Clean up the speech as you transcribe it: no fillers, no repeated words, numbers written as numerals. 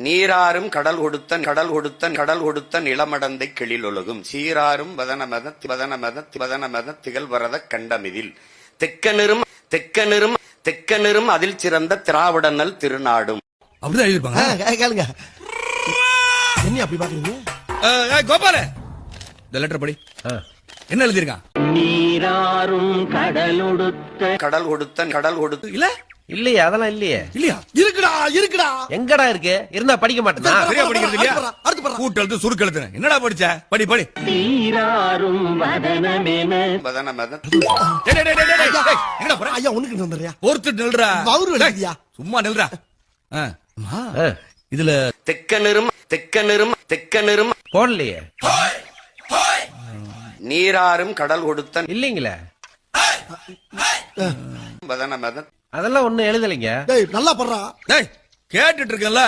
நீராறும் கடல் கொடுத்த நிலமடந்தை கிளிலொழுகும் சீராறும் வதனமத திகழ்வரத கண்டமிதில் தெக்கனிரும் அதில் சிறந்த திராவிடனல் திருநாடும். அப்படிதான் எழுதிருப்பாங்க. கேளுங்க. என்ன அப்படி பாக்குறீங்க? கோபால இந்த லெட்டர் படி. என்ன எழுதிருக்கான்? நீராறும் கடல் கொடுத்த இல்ல இல்லையா? அதெல்லாம் இல்லையே. இல்லையா? இருக்குடா. எங்கடா இருக்கு? இருந்தா படிக்க மாட்டேனா? சரியா படிக்கிறது இல்லையா? அடுத்து பாரு. கூட்டெழுத்து சுருக்கெழுத்து என்னடா படிச்ச? படி. நீராறும் வதனமென வதனமத எங்கடா போற? ஐயா ஒண்ணுக்கு வந்துறியா? ஒருத்தர் நில்றா. வவுறு எழுதியா? சும்மா நில்றா. இதுல தெக்கனிரும் போடலையே. நீராறும் கடல் கொடுத்த இல்லீங்களே. வதனமத அதெல்லாம் ஒண்ணும் எழுதலைங்க. டேய் நல்லா பண்றா. டேய் கேட்டுட்டு இருக்கேன்ல.